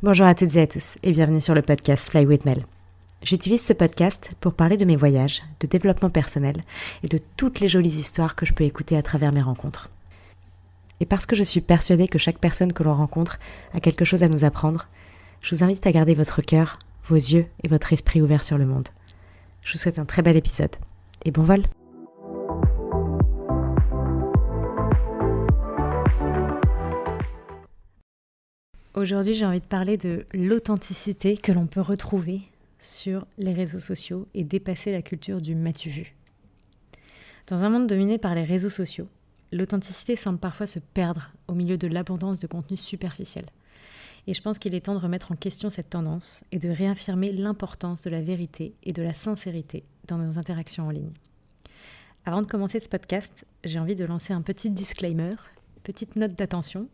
Bonjour à toutes et à tous et bienvenue sur le podcast Fly with Mel. J'utilise ce podcast pour parler de mes voyages, de développement personnel et de toutes les jolies histoires que je peux écouter à travers mes rencontres. Et parce que je suis persuadée que chaque personne que l'on rencontre a quelque chose à nous apprendre, je vous invite à garder votre cœur, vos yeux et votre esprit ouverts sur le monde. Je vous souhaite un très bel épisode et bon vol! Aujourd'hui, j'ai envie de parler de l'authenticité que l'on peut retrouver sur les réseaux sociaux et dépasser la culture du m'as-tu vu. Dans un monde dominé par les réseaux sociaux, l'authenticité semble parfois se perdre au milieu de l'abondance de contenu superficiel. Et je pense qu'il est temps de remettre en question cette tendance et de réaffirmer l'importance de la vérité et de la sincérité dans nos interactions en ligne. Avant de commencer ce podcast, j'ai envie de lancer un petit disclaimer, petite note d'attention,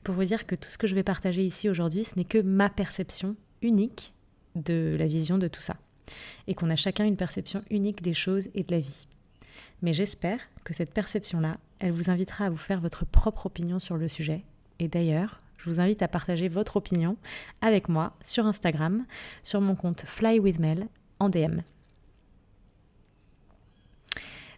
pour vous dire que tout ce que je vais partager ici aujourd'hui, ce n'est que ma perception unique de la vision de tout ça. Et qu'on a chacun une perception unique des choses et de la vie. Mais j'espère que cette perception-là, elle vous invitera à vous faire votre propre opinion sur le sujet. Et d'ailleurs, je vous invite à partager votre opinion avec moi sur Instagram, sur mon compte Fly with Mel, en DM.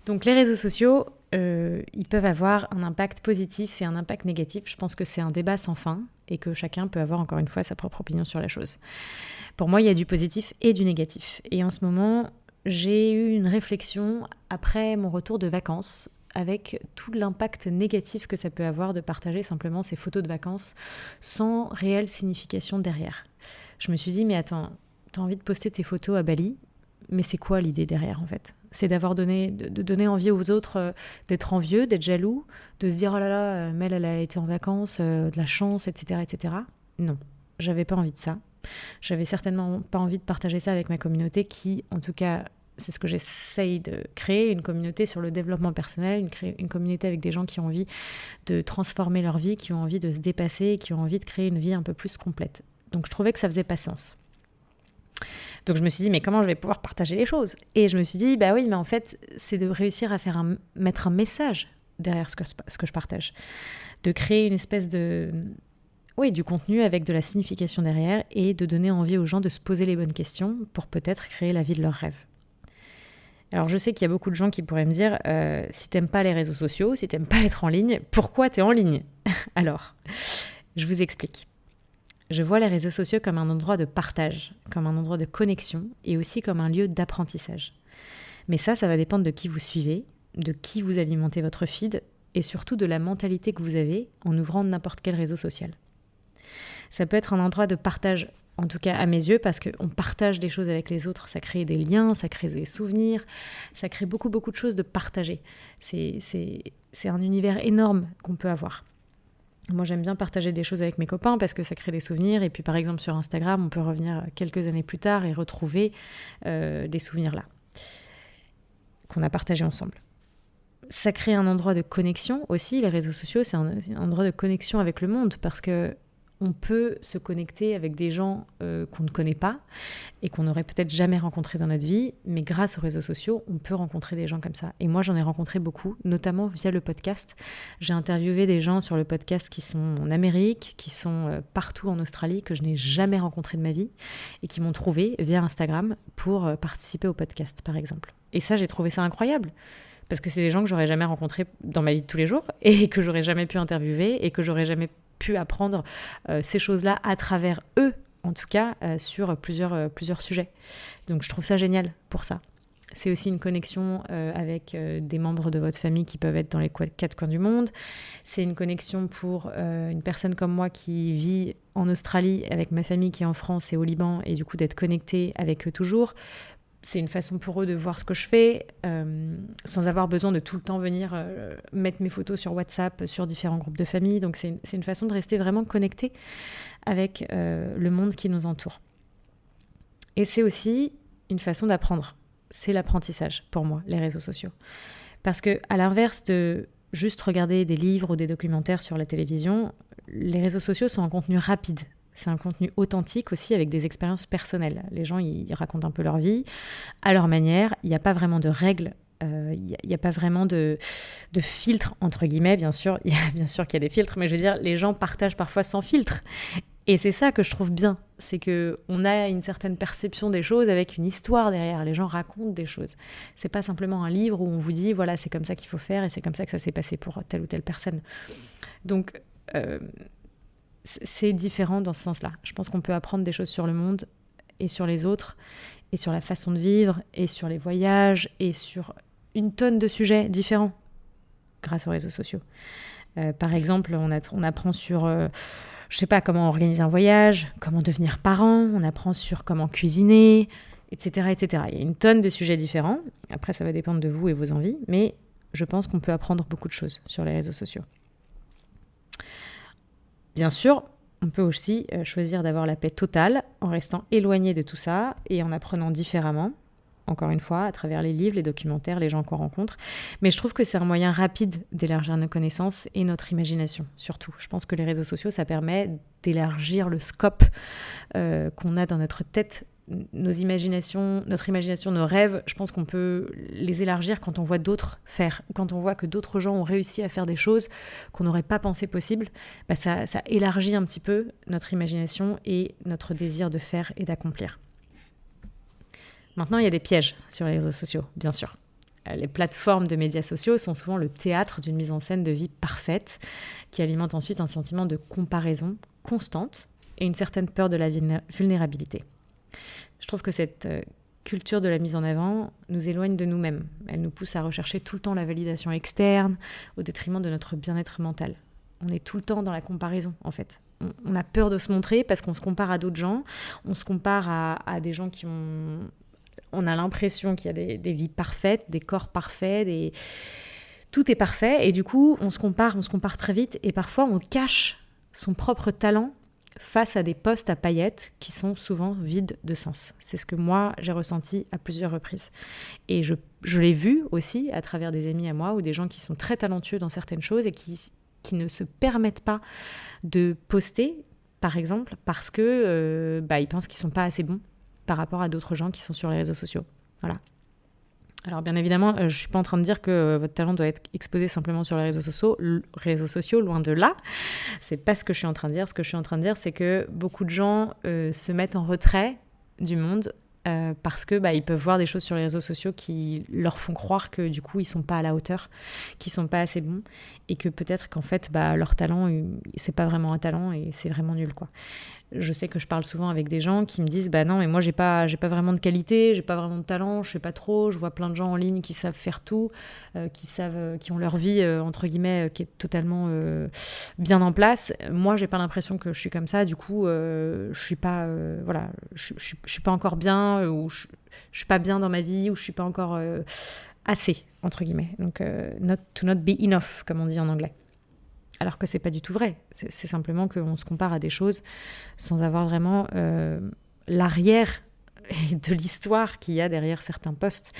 Donc les réseaux sociaux, ils peuvent avoir un impact positif et un impact négatif. Je pense que c'est un débat sans fin et que chacun peut avoir encore une fois sa propre opinion sur la chose. Pour moi, il y a du positif et du négatif. Et en ce moment, j'ai eu une réflexion après mon retour de vacances avec tout l'impact négatif que ça peut avoir de partager simplement ces photos de vacances sans réelle signification derrière. Je me suis dit, mais attends, t'as envie de poster tes photos à Bali, mais c'est quoi l'idée derrière en fait ? C'est de donner envie aux autres d'être envieux, d'être jaloux, de se dire oh là là, Mel elle a été en vacances, de la chance, etc., etc. Non, j'avais pas envie de ça. J'avais certainement pas envie de partager ça avec ma communauté qui, en tout cas, c'est ce que j'essaye de créer, une communauté sur le développement personnel, une communauté avec des gens qui ont envie de transformer leur vie, qui ont envie de se dépasser, qui ont envie de créer une vie un peu plus complète. Donc je trouvais que ça faisait pas sens. Donc je me suis dit, mais comment je vais pouvoir partager les choses ? Et je me suis dit, bah oui, mais en fait, c'est de réussir à mettre un message derrière ce que je partage. De créer une espèce du contenu avec de la signification derrière et de donner envie aux gens de se poser les bonnes questions pour peut-être créer la vie de leurs rêves. Alors je sais qu'il y a beaucoup de gens qui pourraient me dire, si t'aimes pas les réseaux sociaux, si t'aimes pas être en ligne, pourquoi t'es en ligne ? Alors, je vous explique. Je vois les réseaux sociaux comme un endroit de partage, comme un endroit de connexion et aussi comme un lieu d'apprentissage. Mais ça va dépendre de qui vous suivez, de qui vous alimentez votre feed et surtout de la mentalité que vous avez en ouvrant n'importe quel réseau social. Ça peut être un endroit de partage, en tout cas à mes yeux, parce qu'on partage des choses avec les autres, ça crée des liens, ça crée des souvenirs, ça crée beaucoup de choses de partager. C'est un univers énorme qu'on peut avoir. Moi, j'aime bien partager des choses avec mes copains parce que ça crée des souvenirs. Et puis, par exemple, sur Instagram, on peut revenir quelques années plus tard et retrouver des souvenirs-là qu'on a partagés ensemble. Ça crée un endroit de connexion aussi. Les réseaux sociaux, c'est un endroit de connexion avec le monde parce que on peut se connecter avec des gens qu'on ne connaît pas et qu'on n'aurait peut-être jamais rencontrés dans notre vie, mais grâce aux réseaux sociaux, on peut rencontrer des gens comme ça. Et moi, j'en ai rencontré beaucoup, notamment via le podcast. J'ai interviewé des gens sur le podcast qui sont en Amérique, qui sont partout en Australie, que je n'ai jamais rencontrés de ma vie et qui m'ont trouvé via Instagram pour participer au podcast, par exemple. Et ça, j'ai trouvé ça incroyable. Parce que c'est des gens que j'aurais jamais rencontrés dans ma vie de tous les jours et que j'aurais jamais pu interviewer et que j'aurais jamais pu apprendre ces choses-là à travers eux, en tout cas, sur plusieurs sujets. Donc je trouve ça génial pour ça. C'est aussi une connexion avec des membres de votre famille qui peuvent être dans les 4 coins du monde. C'est une connexion pour une personne comme moi qui vit en Australie avec ma famille qui est en France et au Liban et du coup d'être connectée avec eux toujours. C'est une façon pour eux de voir ce que je fais sans avoir besoin de tout le temps venir mettre mes photos sur WhatsApp, sur différents groupes de famille. Donc c'est une façon de rester vraiment connecté avec le monde qui nous entoure. Et c'est aussi une façon d'apprendre. C'est l'apprentissage pour moi, les réseaux sociaux. Parce que à l'inverse de juste regarder des livres ou des documentaires sur la télévision, les réseaux sociaux sont un contenu rapide. C'est un contenu authentique aussi avec des expériences personnelles. Les gens, ils racontent un peu leur vie à leur manière. Il n'y a pas vraiment de règles. Il n'y a pas vraiment de filtre, entre guillemets, bien sûr. Bien sûr qu'il y a des filtres, mais je veux dire, les gens partagent parfois sans filtre. Et c'est ça que je trouve bien, c'est qu'on a une certaine perception des choses avec une histoire derrière. Les gens racontent des choses. C'est pas simplement un livre où on vous dit, voilà, c'est comme ça qu'il faut faire et c'est comme ça que ça s'est passé pour telle ou telle personne. Donc, c'est différent dans ce sens-là. Je pense qu'on peut apprendre des choses sur le monde et sur les autres, et sur la façon de vivre, et sur les voyages, et sur une tonne de sujets différents grâce aux réseaux sociaux. Par exemple, on apprend sur... je sais pas, comment organiser un voyage, comment devenir parent, on apprend sur comment cuisiner, etc., etc. Il y a une tonne de sujets différents. Après, ça va dépendre de vous et vos envies, mais je pense qu'on peut apprendre beaucoup de choses sur les réseaux sociaux. Bien sûr, on peut aussi choisir d'avoir la paix totale en restant éloigné de tout ça et en apprenant différemment, encore une fois, à travers les livres, les documentaires, les gens qu'on rencontre. Mais je trouve que c'est un moyen rapide d'élargir nos connaissances et notre imagination, surtout. Je pense que les réseaux sociaux, ça permet d'élargir le scope qu'on a dans notre tête, notre imagination, nos rêves. Je pense qu'on peut les élargir quand on voit d'autres faire. Quand on voit que d'autres gens ont réussi à faire des choses qu'on n'aurait pas pensé possibles, ça élargit un petit peu notre imagination et notre désir de faire et d'accomplir. Maintenant, il y a des pièges sur les réseaux sociaux, bien sûr. Les plateformes de médias sociaux sont souvent le théâtre d'une mise en scène de vie parfaite qui alimente ensuite un sentiment de comparaison constante et une certaine peur de la vulnérabilité. Je trouve que cette culture de la mise en avant nous éloigne de nous-mêmes. Elle nous pousse à rechercher tout le temps la validation externe au détriment de notre bien-être mental. On est tout le temps dans la comparaison, en fait. On a peur de se montrer parce qu'on se compare à d'autres gens. On se compare à des gens qui ont... On a l'impression qu'il y a des vies parfaites, des corps parfaits, tout est parfait. Et du coup, on se compare très vite. Et parfois, on cache son propre talent face à des posts à paillettes qui sont souvent vides de sens. C'est ce que moi, j'ai ressenti à plusieurs reprises. Et je l'ai vu aussi à travers des amis à moi ou des gens qui sont très talentueux dans certaines choses et qui ne se permettent pas de poster, par exemple, parce que ils pensent qu'ils ne sont pas assez bons par rapport à d'autres gens qui sont sur les réseaux sociaux. Voilà. Alors bien évidemment, je ne suis pas en train de dire que votre talent doit être exposé simplement sur les réseaux sociaux, loin de là. C'est pas ce que je suis en train de dire. Ce que je suis en train de dire, c'est que beaucoup de gens se mettent en retrait du monde parce que ils peuvent voir des choses sur les réseaux sociaux qui leur font croire que du coup ils sont pas à la hauteur, qu'ils sont pas assez bons et que peut-être qu'en fait leur talent c'est pas vraiment un talent et c'est vraiment nul quoi. Je sais que je parle souvent avec des gens qui me disent non mais moi j'ai pas vraiment de qualité, j'ai pas vraiment de talent, je sais pas trop, je vois plein de gens en ligne qui savent faire tout, qui ont leur vie entre guillemets qui est totalement bien en place. Moi j'ai pas l'impression que je suis comme ça, du coup je suis pas je suis pas encore bien ou je suis pas bien dans ma vie ou je suis pas encore assez entre guillemets. Donc not be enough comme on dit en anglais. Alors que c'est pas du tout vrai. C'est simplement qu'on se compare à des choses sans avoir vraiment l'arrière de l'histoire qu'il y a derrière certains posts.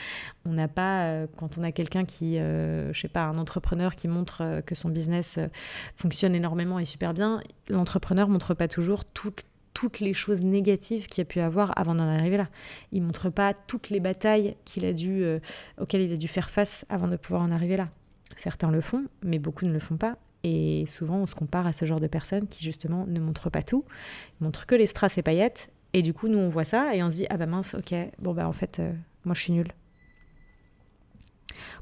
On n'a pas, quand on a quelqu'un qui, un entrepreneur qui montre que son business fonctionne énormément et super bien, l'entrepreneur montre pas toujours toutes les choses négatives qu'il a pu avoir avant d'en arriver là. Il montre pas toutes les batailles auxquelles il a dû faire face avant de pouvoir en arriver là. Certains le font, mais beaucoup ne le font pas. Et souvent, on se compare à ce genre de personnes qui, justement, ne montrent pas tout. Ils montrent que les strass et paillettes. Et du coup, nous, on voit ça et on se dit « Ah bah mince, ok, en fait, moi, je suis nulle. »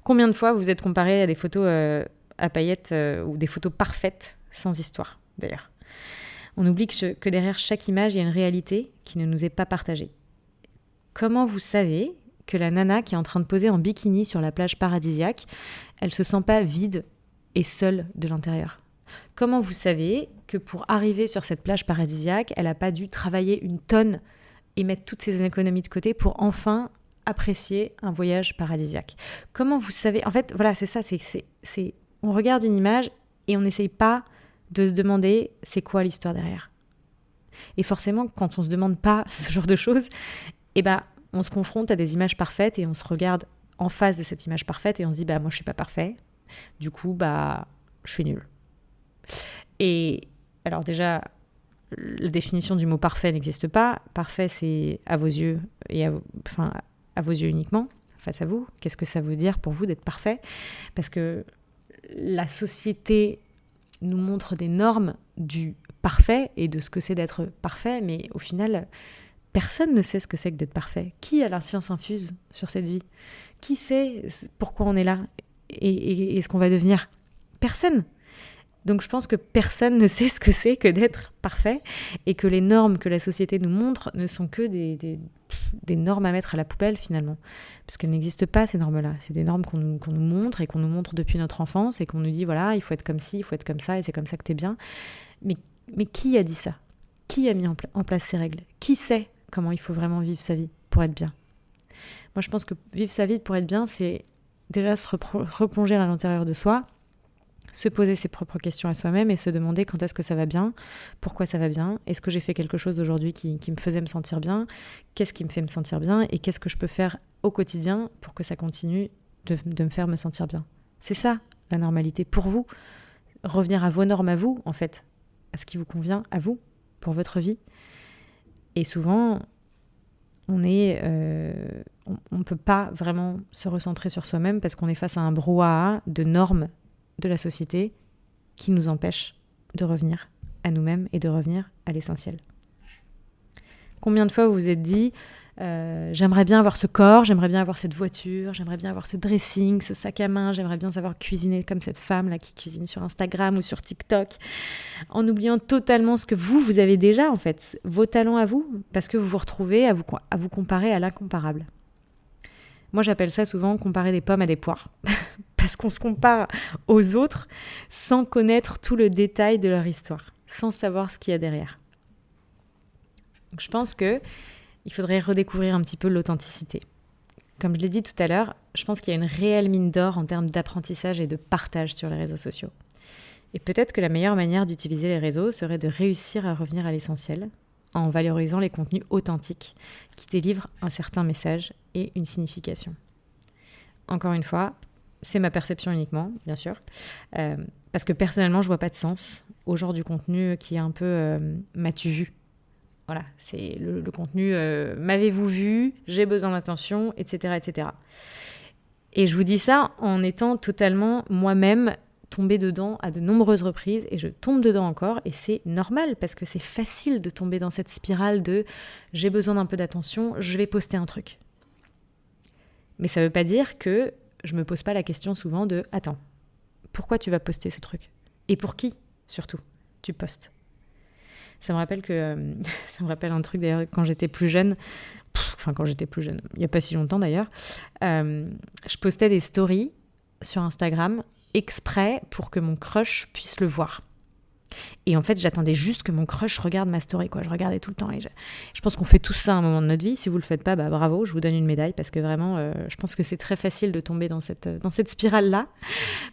Combien de fois vous êtes comparé à des photos à paillettes ou des photos parfaites, sans histoire, d'ailleurs. On oublie que derrière chaque image, il y a une réalité qui ne nous est pas partagée. Comment vous savez que la nana qui est en train de poser en bikini sur la plage paradisiaque, elle se sent pas vide et seule de l'intérieur? Comment vous savez que pour arriver sur cette plage paradisiaque, elle n'a pas dû travailler une tonne et mettre toutes ses économies de côté pour enfin apprécier un voyage paradisiaque? Comment vous savez? En fait, voilà, c'est ça, on regarde une image et on n'essaye pas de se demander c'est quoi l'histoire derrière. Et forcément, quand on se demande pas ce genre de choses, on se confronte à des images parfaites et on se regarde en face de cette image parfaite et on se dit moi je suis pas parfait. Du coup, je suis nulle. Et alors déjà, la définition du mot parfait n'existe pas. Parfait, c'est à vos yeux et à vos yeux uniquement, face à vous. Qu'est-ce que ça veut dire pour vous d'être parfait? Parce que la société nous montre des normes du parfait et de ce que c'est d'être parfait, mais au final, personne ne sait ce que c'est que d'être parfait. Qui a la science infuse sur cette vie ? Qui sait pourquoi on est là et ce qu'on va devenir ? Personne. Donc je pense que personne ne sait ce que c'est que d'être parfait et que les normes que la société nous montre ne sont que des normes à mettre à la poubelle finalement. Parce qu'elles n'existent pas ces normes-là. C'est des normes qu'on nous montre et qu'on nous montre depuis notre enfance et qu'on nous dit voilà, il faut être comme ci, il faut être comme ça et c'est comme ça que t'es bien. Mais qui a dit ça ? Qui a mis en place ces règles ? Qui sait comment il faut vraiment vivre sa vie pour être bien ? Moi je pense que vivre sa vie pour être bien, c'est déjà se replonger à l'intérieur de soi, se poser ses propres questions à soi-même et se demander quand est-ce que ça va bien, pourquoi ça va bien, est-ce que j'ai fait quelque chose aujourd'hui qui me faisait me sentir bien, qu'est-ce qui me fait me sentir bien et qu'est-ce que je peux faire au quotidien pour que ça continue de me faire me sentir bien. C'est ça la normalité pour vous, revenir à vos normes à vous en fait, à ce qui vous convient à vous pour votre vie. Et souvent on ne peut pas vraiment se recentrer sur soi-même parce qu'on est face à un brouhaha de normes de la société qui nous empêche de revenir à nous-mêmes et de revenir à l'essentiel. Combien de fois vous vous êtes dit j'aimerais bien avoir ce corps, j'aimerais bien avoir cette voiture, j'aimerais bien avoir ce dressing, ce sac à main, j'aimerais bien savoir cuisiner comme cette femme là qui cuisine sur Instagram ou sur TikTok, en oubliant totalement ce que vous avez déjà en fait, vos talents à vous, parce que vous vous retrouvez à vous comparer à l'incomparable. Moi j'appelle ça souvent comparer des pommes à des poires. Parce qu'on se compare aux autres sans connaître tout le détail de leur histoire, sans savoir ce qu'il y a derrière. Donc je pense qu'il faudrait redécouvrir un petit peu l'authenticité. Comme je l'ai dit tout à l'heure, je pense qu'il y a une réelle mine d'or en termes d'apprentissage et de partage sur les réseaux sociaux. Et peut-être que la meilleure manière d'utiliser les réseaux serait de réussir à revenir à l'essentiel en valorisant les contenus authentiques qui délivrent un certain message et une signification. Encore une fois, c'est ma perception uniquement, bien sûr, parce que personnellement, je vois pas de sens au genre du contenu qui est un peu m'as-tu vu ? Voilà, c'est le contenu m'avez-vous vu ? J'ai besoin d'attention, etc., etc. Et je vous dis ça en étant totalement moi-même tombée dedans à de nombreuses reprises et je tombe dedans encore et c'est normal parce que c'est facile de tomber dans cette spirale de j'ai besoin d'un peu d'attention, je vais poster un truc. Mais ça veut pas dire que je me pose pas la question souvent de « Attends, pourquoi tu vas poster ce truc ? Et pour qui, surtout, tu postes ?» Ça me rappelle un truc d'ailleurs quand j'étais plus jeune, il n'y a pas si longtemps d'ailleurs, je postais des stories sur Instagram exprès pour que mon crush puisse le voir. Et en fait, j'attendais juste que mon crush regarde ma story, quoi. Je regardais tout le temps. Et je pense qu'on fait tous ça à un moment de notre vie. Si vous le faites pas, bravo, je vous donne une médaille parce que vraiment, je pense que c'est très facile de tomber dans cette spirale-là.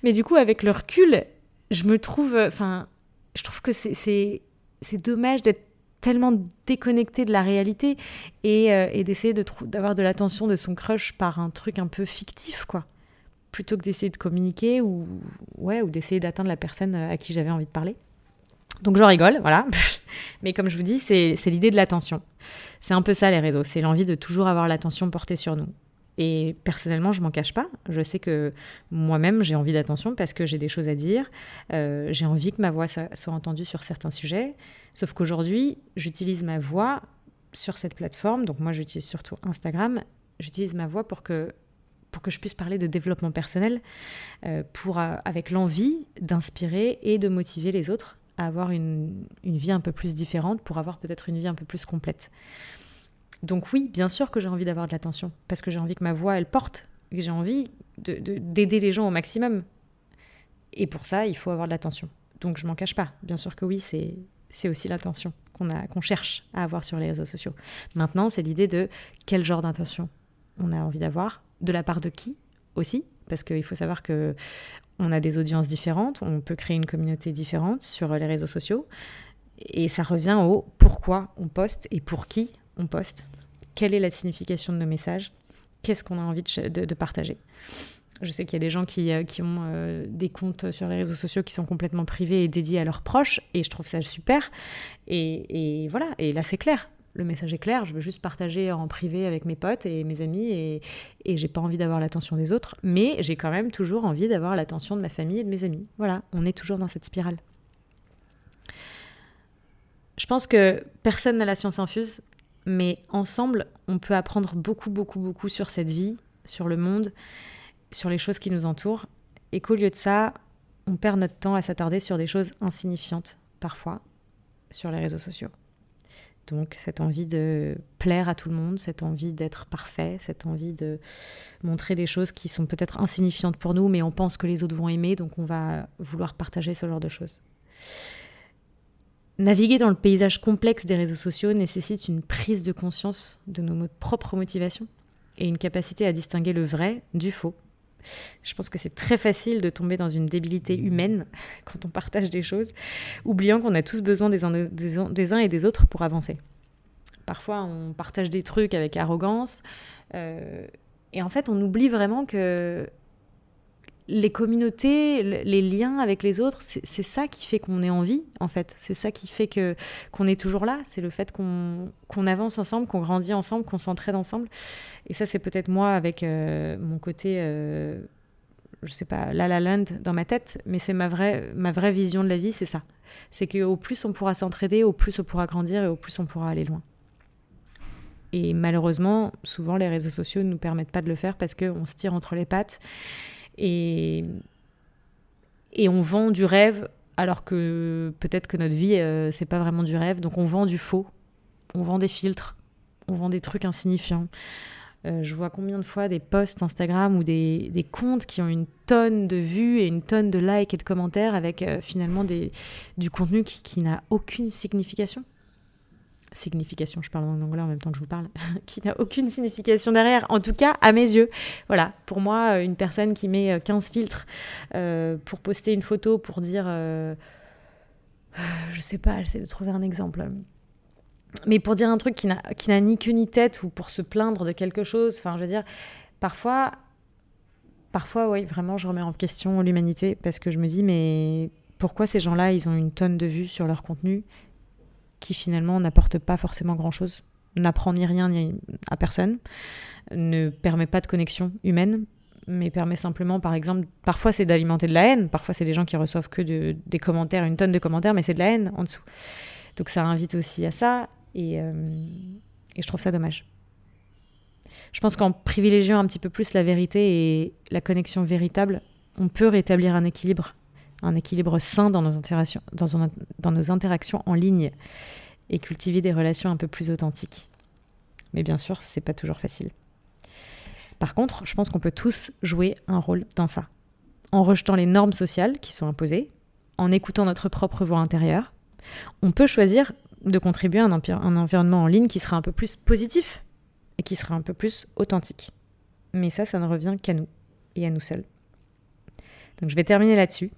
Mais du coup, avec le recul, je trouve que c'est dommage d'être tellement déconnecté de la réalité et d'essayer d'avoir de l'attention de son crush par un truc un peu fictif, quoi. Plutôt que d'essayer de communiquer ou d'essayer d'atteindre la personne à qui j'avais envie de parler. Donc j'en rigole, voilà. Mais comme je vous dis, c'est l'idée de l'attention. C'est un peu ça les réseaux, c'est l'envie de toujours avoir l'attention portée sur nous. Et personnellement, je m'en cache pas. Je sais que moi-même, j'ai envie d'attention parce que j'ai des choses à dire. J'ai envie que ma voix soit entendue sur certains sujets. Sauf qu'aujourd'hui, j'utilise ma voix sur cette plateforme. Donc moi, j'utilise surtout Instagram. J'utilise ma voix pour que je puisse parler de développement personnel, avec l'envie d'inspirer et de motiver les autres à avoir une vie un peu plus différente, pour avoir peut-être une vie un peu plus complète. Donc oui, bien sûr que j'ai envie d'avoir de l'attention, parce que j'ai envie que ma voix, elle porte, et j'ai envie d'aider les gens au maximum. Et pour ça, il faut avoir de l'attention. Donc je m'en cache pas. Bien sûr que oui, c'est aussi l'attention qu'on cherche à avoir sur les réseaux sociaux. Maintenant, c'est l'idée de quel genre d'attention on a envie d'avoir, de la part de qui aussi, parce qu'il faut savoir que on a des audiences différentes, on peut créer une communauté différente sur les réseaux sociaux, et ça revient au pourquoi on poste et pour qui on poste, quelle est la signification de nos messages, qu'est-ce qu'on a envie de partager. Je sais qu'il y a des gens qui ont des comptes sur les réseaux sociaux qui sont complètement privés et dédiés à leurs proches, et je trouve ça super, et voilà, et là c'est clair. Le message est clair, je veux juste partager en privé avec mes potes et mes amis et j'ai pas envie d'avoir l'attention des autres, mais j'ai quand même toujours envie d'avoir l'attention de ma famille et de mes amis. Voilà, on est toujours dans cette spirale. Je pense que personne n'a la science infuse, mais ensemble, on peut apprendre beaucoup, beaucoup, beaucoup sur cette vie, sur le monde, sur les choses qui nous entourent, et qu'au lieu de ça, on perd notre temps à s'attarder sur des choses insignifiantes, parfois, sur les réseaux sociaux. Donc cette envie de plaire à tout le monde, cette envie d'être parfait, cette envie de montrer des choses qui sont peut-être insignifiantes pour nous, mais on pense que les autres vont aimer, donc on va vouloir partager ce genre de choses. Naviguer dans le paysage complexe des réseaux sociaux nécessite une prise de conscience de nos propres motivations et une capacité à distinguer le vrai du faux. Je pense que c'est très facile de tomber dans une débilité humaine quand on partage des choses, oubliant qu'on a tous besoin des uns et des autres pour avancer. Parfois, on partage des trucs avec arrogance, et en fait, on oublie vraiment que les communautés, les liens avec les autres, c'est ça qui fait qu'on est en vie, en fait. C'est ça qui fait qu'on est toujours là. C'est le fait qu'on avance ensemble, qu'on grandit ensemble, qu'on s'entraide ensemble. Et ça, c'est peut-être moi avec mon côté, je sais pas, La La Land dans ma tête, mais c'est ma vraie vision de la vie, c'est ça. C'est qu'au plus on pourra s'entraider, au plus on pourra grandir et au plus on pourra aller loin. Et malheureusement, souvent, les réseaux sociaux ne nous permettent pas de le faire parce qu'on se tire entre les pattes. Et on vend du rêve alors que peut-être que notre vie, c'est pas vraiment du rêve. Donc on vend du faux, on vend des filtres, on vend des trucs insignifiants. Je vois combien de fois des posts Instagram ou des comptes qui ont une tonne de vues et une tonne de likes et de commentaires avec finalement du contenu qui n'a aucune signification. Signification, je parle en anglais en même temps que je vous parle, qui n'a aucune signification derrière, en tout cas à mes yeux. Voilà, pour moi, une personne qui met 15 filtres pour poster une photo, pour dire, je sais pas, j'essaie de trouver un exemple, mais pour dire un truc qui n'a ni queue ni tête, ou pour se plaindre de quelque chose, enfin je veux dire, parfois oui, vraiment je remets en question l'humanité, parce que je me dis, mais pourquoi ces gens-là, ils ont une tonne de vues sur leur contenu qui finalement n'apporte pas forcément grand-chose, n'apprend ni rien ni à personne, ne permet pas de connexion humaine, mais permet simplement, par exemple, parfois c'est d'alimenter de la haine, parfois c'est des gens qui reçoivent que des commentaires, une tonne de commentaires, mais c'est de la haine en dessous. Donc ça invite aussi à ça, et je trouve ça dommage. Je pense qu'en privilégiant un petit peu plus la vérité et la connexion véritable, on peut rétablir un équilibre sain dans nos interactions en ligne et cultiver des relations un peu plus authentiques. Mais bien sûr, c'est pas toujours facile. Par contre, je pense qu'on peut tous jouer un rôle dans ça, en rejetant les normes sociales qui sont imposées, en écoutant notre propre voix intérieure. On peut choisir de contribuer à un environnement en ligne qui sera un peu plus positif et qui sera un peu plus authentique. Mais ça ne revient qu'à nous et à nous seuls. Donc je vais terminer là-dessus,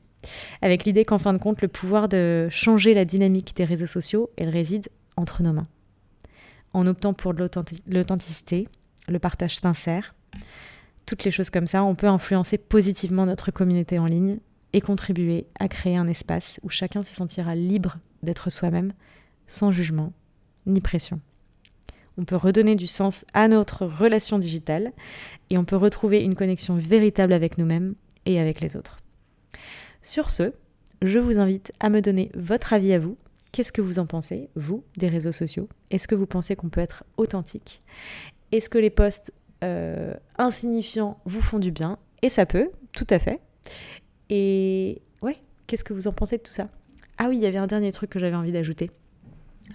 avec l'idée qu'en fin de compte, le pouvoir de changer la dynamique des réseaux sociaux, elle réside entre nos mains. En optant pour l'authenticité, le partage sincère, toutes les choses comme ça, on peut influencer positivement notre communauté en ligne et contribuer à créer un espace où chacun se sentira libre d'être soi-même, sans jugement ni pression. On peut redonner du sens à notre relation digitale et on peut retrouver une connexion véritable avec nous-mêmes et avec les autres. Sur ce, je vous invite à me donner votre avis à vous. Qu'est-ce que vous en pensez, vous, des réseaux sociaux ? Est-ce que vous pensez qu'on peut être authentique ? Est-ce que les posts insignifiants vous font du bien ? Et ça peut, tout à fait. Et ouais, qu'est-ce que vous en pensez de tout ça ? Ah oui, il y avait un dernier truc que j'avais envie d'ajouter.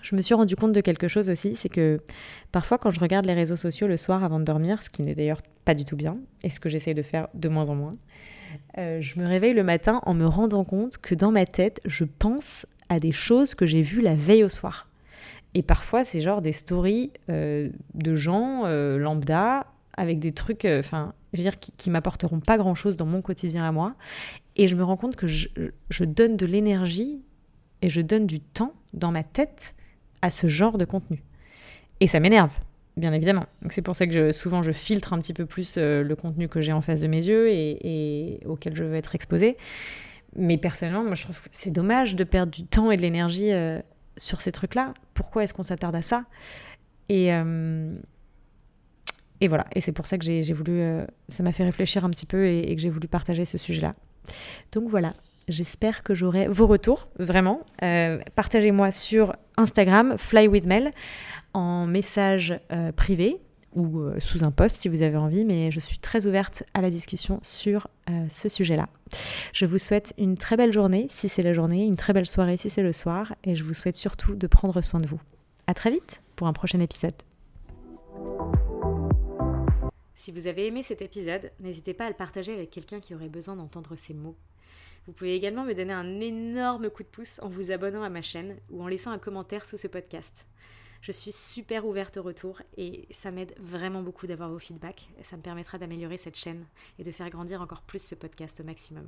Je me suis rendu compte de quelque chose aussi, c'est que parfois quand je regarde les réseaux sociaux le soir avant de dormir, ce qui n'est d'ailleurs pas du tout bien, et ce que j'essaye de faire de moins en moins, je me réveille le matin en me rendant compte que dans ma tête, je pense à des choses que j'ai vues la veille au soir. Et parfois, c'est genre des stories de gens lambda, avec des trucs je veux dire, qui m'apporteront pas grand-chose dans mon quotidien à moi. Et je me rends compte que je donne de l'énergie et je donne du temps dans ma tête à ce genre de contenu. Et ça m'énerve, bien évidemment. Donc c'est pour ça que souvent je filtre un petit peu plus le contenu que j'ai en face de mes yeux et auquel je veux être exposée. Mais personnellement, moi je trouve que c'est dommage de perdre du temps et de l'énergie sur ces trucs-là. Pourquoi est-ce qu'on s'attarde à ça ? Et voilà, et c'est pour ça que j'ai voulu, ça m'a fait réfléchir un petit peu et que j'ai voulu partager ce sujet-là. Donc voilà, J'espère que j'aurai vos retours, vraiment. Partagez-moi sur Instagram, flywithmel, en message privé ou sous un post si vous avez envie, mais je suis très ouverte à la discussion sur ce sujet-là. Je vous souhaite une très belle journée si c'est la journée, une très belle soirée si c'est le soir, et je vous souhaite surtout de prendre soin de vous. À très vite pour un prochain épisode. Si vous avez aimé cet épisode, n'hésitez pas à le partager avec quelqu'un qui aurait besoin d'entendre ces mots. Vous pouvez également me donner un énorme coup de pouce en vous abonnant à ma chaîne ou en laissant un commentaire sous ce podcast. Je suis super ouverte au retour et ça m'aide vraiment beaucoup d'avoir vos feedbacks. Ça me permettra d'améliorer cette chaîne et de faire grandir encore plus ce podcast au maximum.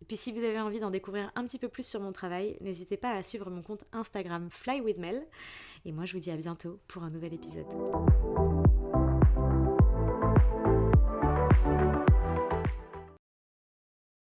Et puis si vous avez envie d'en découvrir un petit peu plus sur mon travail, n'hésitez pas à suivre mon compte Instagram flywithmel. Et moi je vous dis à bientôt pour un nouvel épisode.